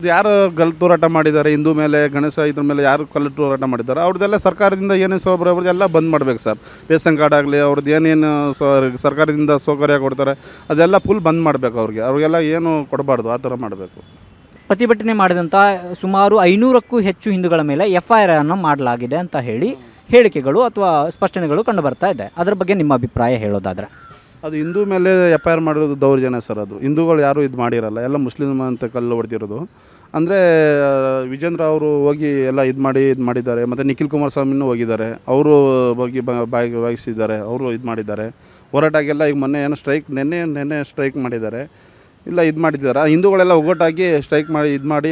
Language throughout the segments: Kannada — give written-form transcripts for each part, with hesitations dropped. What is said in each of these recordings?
ಯಾರು ಕಲ್ಲು ತೂರಾಟ ಮಾಡಿದ್ದಾರೆ ಹಿಂದೂ ಮೇಲೆ ಗಣೇಶ ಇದ್ರ ಮೇಲೆ ಯಾರು ಕಲ್ಲು ತೂರಾಟ ಮಾಡಿದ್ದಾರೆ ಅವ್ರದ್ದೆಲ್ಲ ಸರ್ಕಾರದಿಂದ ಏನೇನು ಸೌಲಭ್ಯ ಅವ್ರದ್ದೆಲ್ಲ ಬಂದ್ ಮಾಡಬೇಕು ಸರ್. ರೇಷನ್ ಕಾರ್ಡ್ ಆಗಲಿ ಅವ್ರದ್ದು ಏನೇನು ಸರ್ಕಾರದಿಂದ ಸೌಕರ್ಯ ಕೊಡ್ತಾರೆ ಅದೆಲ್ಲ ಫುಲ್ ಬಂದ್ ಮಾಡಬೇಕು. ಅವ್ರಿಗೆಲ್ಲ ಏನು ಕೊಡಬಾರ್ದು, ಆ ಥರ ಮಾಡಬೇಕು. ಪ್ರತಿಭಟನೆ ಮಾಡಿದಂಥ ಸುಮಾರು 500ಕ್ಕೂ ಹೆಚ್ಚು ಹಿಂದೂಗಳ ಮೇಲೆ FIR ಅನ್ನು ಮಾಡಲಾಗಿದೆ ಅಂತ ಹೇಳಿ ಹೇಳಿಕೆಗಳು ಅಥವಾ ಸ್ಪಷ್ಟನೆಗಳು ಕಂಡು ಬರ್ತಾ ಇದೆ. ಅದರ ಬಗ್ಗೆ ನಿಮ್ಮ ಅಭಿಪ್ರಾಯ ಹೇಳೋದಾದರೆ? ಅದು ಹಿಂದೂ ಮೇಲೆ FIR ಮಾಡೋದು ದೌರ್ಜನ್ಯ ಸರ್. ಅದು ಹಿಂದೂಗಳು ಯಾರೂ ಇದು ಮಾಡಿರಲ್ಲ, ಎಲ್ಲ ಮುಸ್ಲಿಮ್ ಅಂತ ಕಲ್ಲು ಹೊಡೆದಿರೋದು. ಅಂದರೆ ವಿಜೇಂದ್ರ ಅವರು ಹೋಗಿ ಎಲ್ಲ ಇದು ಮಾಡಿದ್ದಾರೆ. ಮತ್ತು ನಿಖಿಲ್ ಕುಮಾರಸ್ವಾಮಿನೂ ಹೋಗಿದ್ದಾರೆ, ಅವರು ಹೋಗಿ ಭಾಗವಹಿಸಿದ್ದಾರೆ, ಅವರು ಇದು ಮಾಡಿದ್ದಾರೆ ಹೋರಾಟಾಗೆಲ್ಲ. ಈಗ ಮೊನ್ನೆ ಏನೋ ಸ್ಟ್ರೈಕ್ ನೆನ್ನೆ ಸ್ಟ್ರೈಕ್ ಮಾಡಿದ್ದಾರೆ, ಇಲ್ಲ ಇದು ಮಾಡಿದ್ದಾರೆ. ಹಿಂದೂಗಳೆಲ್ಲ ಒಗ್ಗಟ್ಟಾಗಿ ಸ್ಟ್ರೈಕ್ ಮಾಡಿ ಇದು ಮಾಡಿ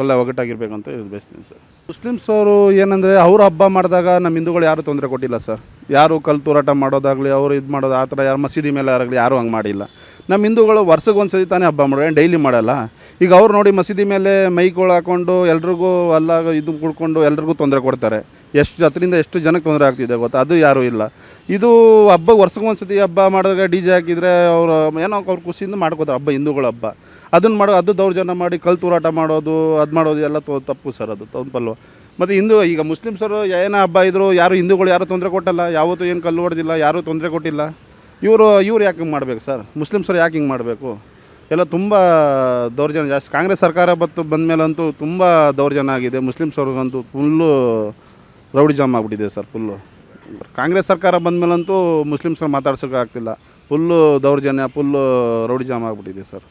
ಎಲ್ಲ ಒಗ್ಗಟ್ಟಾಗಿರ್ಬೇಕು ಅಂತ ಬಯಸ್ತೀನಿ ಸರ್. ಮುಸ್ಲಿಮ್ಸ್ ಅವರು ಏನಂದರೆ ಅವ್ರು ಹಬ್ಬ ಮಾಡಿದಾಗ ನಮ್ಮ ಹಿಂದೂಗಳು ಯಾರೂ ತೊಂದರೆ ಕೊಟ್ಟಿಲ್ಲ ಸರ್. ಯಾರು ಕಲ್ಲು ತೂರಾಟ ಮಾಡೋದಾಗಲಿ ಅವರು ಇದು ಮಾಡೋದು ಆ ಥರ ಯಾರು ಮಸೀದಿ ಮೇಲೆ ಯಾರಾಗಲಿ ಯಾರೂ ಹಂಗೆ ಮಾಡಿಲ್ಲ. ನಮ್ಮ ಹಿಂದೂಗಳು ವರ್ಷಕ್ಕೆ ಒಂದು ಸತಿ ತಾನೇ ಹಬ್ಬ ಮಾಡೋದು, ಡೈಲಿ ಮಾಡಲ್ಲ. ಈಗ ಅವ್ರು ನೋಡಿ ಮಸೀದಿ ಮೇಲೆ ಮೈಗಳು ಹಾಕ್ಕೊಂಡು ಎಲ್ರಿಗೂ ಎಲ್ಲ ಇದು ಕುಡ್ಕೊಂಡು ಎಲ್ರಿಗೂ ತೊಂದರೆ ಕೊಡ್ತಾರೆ. ಅದರಿಂದ ಎಷ್ಟು ಜನಕ್ಕೆ ತೊಂದರೆ ಆಗ್ತಿದೆ ಗೊತ್ತಾ? ಅದು ಯಾರೂ ಇಲ್ಲ. ಇದು ಹಬ್ಬ ವರ್ಷಕ್ಕೆ ಒಂದು ಸತಿ ಹಬ್ಬ ಮಾಡಿದಾಗ DJ ಹಾಕಿದರೆ ಅವರು ಏನೋ ಅವ್ರ ಖುಷಿಯಿಂದ ಮಾಡ್ಕೋತಾರೆ ಹಬ್ಬ, ಹಿಂದೂಗಳ ಹಬ್ಬ. ಅದನ್ನು ಅದು ದೌರ್ಜನ್ಯ ಮಾಡಿ ಕಲ್ಲು ತೂರಾಟ ಮಾಡೋದು ಅದು ಮಾಡೋದು ಎಲ್ಲ ತಪ್ಪು ಸರ್, ಅದು ತಪ್ಪಲ್ವ. ಮತ್ತು ಈಗ ಮುಸ್ಲಿಮ್ಸರು ಏನೇ ಹಬ್ಬ ಇದ್ದರು ಯಾರು ಹಿಂದೂಗಳು ಯಾರೂ ತೊಂದರೆ ಕೊಟ್ಟಲ್ಲ, ಯಾವತ್ತೂ ಏನು ಕಲ್ಲು ಹೊಡೆದಿಲ್ಲ, ಯಾರೂ ತೊಂದರೆ ಕೊಟ್ಟಿಲ್ಲ. ಇವರು ಯಾಕೆ ಹಿಂಗೆ ಮಾಡಬೇಕು ಸರ್? ಮುಸ್ಲಿಮ್ಸರು ಯಾಕೆ ಹಿಂಗೆ ಮಾಡಬೇಕು? ಎಲ್ಲ ತುಂಬ ದೌರ್ಜನ್ಯ ಜಾಸ್ತಿ. ಕಾಂಗ್ರೆಸ್ ಸರ್ಕಾರ ಬಂದ ಮೇಲಂತೂ ತುಂಬ ದೌರ್ಜನ್ಯ ಆಗಿದೆ. ಮುಸ್ಲಿಮ್ಸವ್ರಿಗಂತೂ ಫುಲ್ಲು ರೌಡಿ ಜಾಮ್ ಆಗಿಬಿಟ್ಟಿದೆ ಸರ್. ಫುಲ್ಲು ಕಾಂಗ್ರೆಸ್ ಸರ್ಕಾರ ಬಂದ ಮೇಲಂತೂ ಮುಸ್ಲಿಮ್ಸರು ಮಾತಾಡ್ಸೋಕೆ ಆಗ್ತಿಲ್ಲ. ಫುಲ್ಲು ದೌರ್ಜನ್ಯ, ಫುಲ್ಲು ರೌಡಿ ಜಾಮ್ ಆಗಿಬಿಟ್ಟಿದೆ ಸರ್.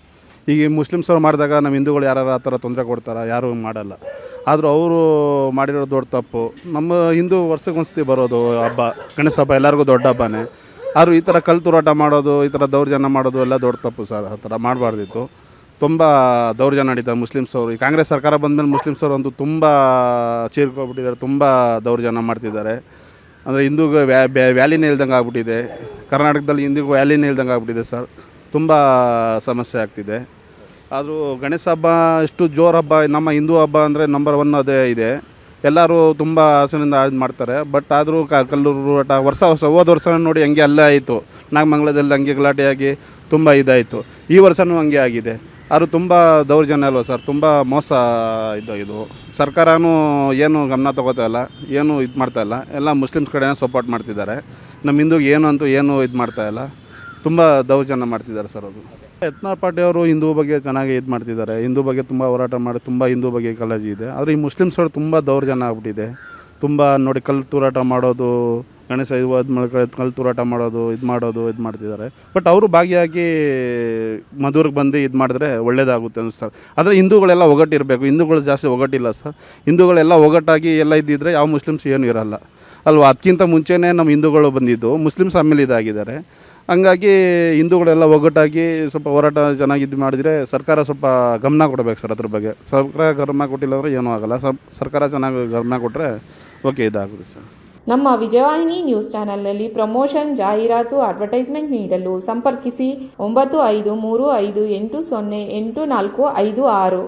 ಈಗ ಮುಸ್ಲಿಮ್ಸವ್ರು ಮಾಡಿದಾಗ ನಮ್ಮ ಹಿಂದೂಗಳು ಯಾರು ಆ ಥರ ತೊಂದರೆ ಕೊಡ್ತಾರೆ? ಯಾರೂ ಮಾಡಲ್ಲ. ಆದರೂ ಅವರು ಮಾಡಿರೋ ದೊಡ್ಡ ತಪ್ಪು. ನಮ್ಮ ಹಿಂದೂ ವರ್ಷಕ್ಕೆ ಒಂದ್ಸತಿ ಬರೋದು ಹಬ್ಬ, ಗಣೇಶ ಹಬ್ಬ ಎಲ್ಲರಿಗೂ ದೊಡ್ಡ ಹಬ್ಬನೇ. ಆದರೂ ಈ ಥರ ಕಲ್ಲು ತೂರಾಟ ಮಾಡೋದು, ಈ ಥರ ದೌರ್ಜನ್ಯ ಮಾಡೋದು ಎಲ್ಲ ದೊಡ್ಡ ತಪ್ಪು ಸರ್. ಆ ಥರ ಮಾಡಬಾರ್ದಿತ್ತು. ತುಂಬ ದೌರ್ಜನ್ಯ ನಡೀತಾರೆ ಮುಸ್ಲಿಮ್ಸವರು. ಈ ಕಾಂಗ್ರೆಸ್ ಸರ್ಕಾರ ಬಂದಮೇಲೆ ಮುಸ್ಲಿಮ್ಸವರು ಅಂತೂ ತುಂಬ ಚೀರ್ಕೊಬಿಟ್ಟಿದ್ದಾರೆ, ತುಂಬ ದೌರ್ಜನ್ಯ ಮಾಡ್ತಿದ್ದಾರೆ. ಅಂದರೆ ಹಿಂದೂಗೆ ವ್ಯಾಲಿನೇ ಇಲ್ದಂಗೆ ಆಗ್ಬಿಟ್ಟಿದೆ. ಕರ್ನಾಟಕದಲ್ಲಿ ಹಿಂದೂಗೆ ವ್ಯಾಲಿನೇ ಇಲ್ದಂಗೆ ಆಗ್ಬಿಟ್ಟಿದೆ ಸರ್. ತುಂಬ ಸಮಸ್ಯೆ ಆಗ್ತಿದೆ. ಆದರೂ ಗಣೇಶ ಹಬ್ಬ ಎಷ್ಟು ಜೋರು ಹಬ್ಬ, ನಮ್ಮ ಹಿಂದೂ ಹಬ್ಬ ಅಂದರೆ ನಂಬರ್ 1 ಅದೇ ಇದೆ. ಎಲ್ಲರೂ ತುಂಬ ಆಸೆಯಿಂದ ಇದು ಮಾಡ್ತಾರೆ. ಬಟ್ ಆದರೂ ಕಲ್ಲು ತೂರಾಟ ವರ್ಷ ಹೋದ ವರ್ಷ ನೋಡಿ ಹಂಗೆ ಅಲ್ಲೇ ಆಯಿತು. ನಾಗಮಂಗಲದಲ್ಲಿ ಹಂಗೆ ಗಲಾಟೆಯಾಗಿ ತುಂಬ ಇದಾಯಿತು. ಈ ವರ್ಷವೂ ಹಂಗೆ ಆಗಿದೆ. ಆದರೂ ತುಂಬ ದೌರ್ಜನ್ಯ ಅಲ್ವ ಸರ್, ತುಂಬ ಮೋಸ ಇದು. ಸರ್ಕಾರನೂ ಏನು ಗಮನ ತಗೋತಾ ಇಲ್ಲ, ಏನು ಇದು ಮಾಡ್ತಾಯಿಲ್ಲ. ಎಲ್ಲ ಮುಸ್ಲಿಮ್ಸ್ ಕಡೆನೇ ಸಪೋರ್ಟ್ ಮಾಡ್ತಿದ್ದಾರೆ. ನಮ್ಮ ಹಿಂದೂಗೆ ಏನು ಇದು ಮಾಡ್ತಾಯಿಲ್ಲ. ತುಂಬ ದೌರ್ಜನ್ಯ ಮಾಡ್ತಿದ್ದಾರೆ ಸರ್. ಅದು ಯತ್ನಾಳ್ ಪಾಟೀಲ್ ಅವರು ಹಿಂದೂ ಬಗ್ಗೆ ಚೆನ್ನಾಗಿ ಇದು ಮಾಡ್ತಿದ್ದಾರೆ. ಹಿಂದೂ ಬಗ್ಗೆ ತುಂಬ ಹೋರಾಟ ಮಾಡಿ ತುಂಬ ಹಿಂದೂ ಬಗ್ಗೆ ಕಾಳಜಿ ಇದೆ. ಆದರೆ ಈ ಮುಸ್ಲಿಮ್ಸವರು ತುಂಬ ದೌರ್ಜನ್ಯ ಆಗ್ಬಿಟ್ಟಿದೆ. ತುಂಬ ನೋಡಿ ಕಲ್ಲು ತೂರಾಟ ಮಾಡೋದು, ಗಣೇಶ ಕಲ್ಲು ತೂರಾಟ ಮಾಡೋದು ಇದು ಮಾಡ್ತಿದ್ದಾರೆ. ಬಟ್ ಅವರು ಭಾಗಿಯಾಗಿ ಮಧುರ್ಗೆ ಬಂದು ಇದು ಮಾಡಿದ್ರೆ ಒಳ್ಳೇದಾಗುತ್ತೆ ಅನ್ನಿಸ್ತಾರೆ. ಆದರೆ ಹಿಂದೂಗಳೆಲ್ಲ ಒಗ್ಗಟ್ಟಿರಬೇಕು. ಹಿಂದೂಗಳು ಜಾಸ್ತಿ ಒಗ್ಗಟ್ಟಿಲ್ಲ ಸರ್. ಹಿಂದೂಗಳೆಲ್ಲ ಒಗ್ಗಟ್ಟಾಗಿ ಎಲ್ಲ ಇದ್ದಿದ್ದರೆ ಯಾವ ಮುಸ್ಲಿಮ್ಸ್ ಏನು ಇರೋಲ್ಲ ಅಲ್ವಾ? ಅದಕ್ಕಿಂತ ಮುಂಚೆನೇ ನಮ್ಮ ಹಿಂದೂಗಳು ಬಂದಿದ್ದು, ಮುಸ್ಲಿಮ್ಸ್ ಆಮೇಲೆ ಇದಾಗಿದ್ದಾರೆ. ಹಂಗಾಗಿ ಹಿಂದೂಗಳೆಲ್ಲ ಒಗ್ಗಟ್ಟಾಗಿ ಸ್ವಲ್ಪ ಹೋರಾಟ ಚೆನ್ನಾಗಿ ಇದು ಮಾಡಿದರೆ ಸರ್ಕಾರ ಸ್ವಲ್ಪ ಗಮನ ಕೊಡಬೇಕು ಸರ್. ಅದ್ರ ಬಗ್ಗೆ ಸರ್ಕಾರ ಗಮನ ಕೊಟ್ಟಿಲ್ಲ ಅಂದರೆ ಏನೂ ಆಗೋಲ್ಲ. ಸರ್ಕಾರ ಚೆನ್ನಾಗಿ ಗಮನ ಕೊಟ್ಟರೆ ಓಕೆ ಇದಾಗುತ್ತೆ ಸರ್. ನಮ್ಮ ವಿಜಯವಾಹಿನಿ ನ್ಯೂಸ್ ಚಾನೆಲ್ನಲ್ಲಿ ಪ್ರಮೋಷನ್, ಜಾಹೀರಾತು, ಅಡ್ವರ್ಟೈಸ್ಮೆಂಟ್ ನೀಡಲು ಸಂಪರ್ಕಿಸಿ 9535808456.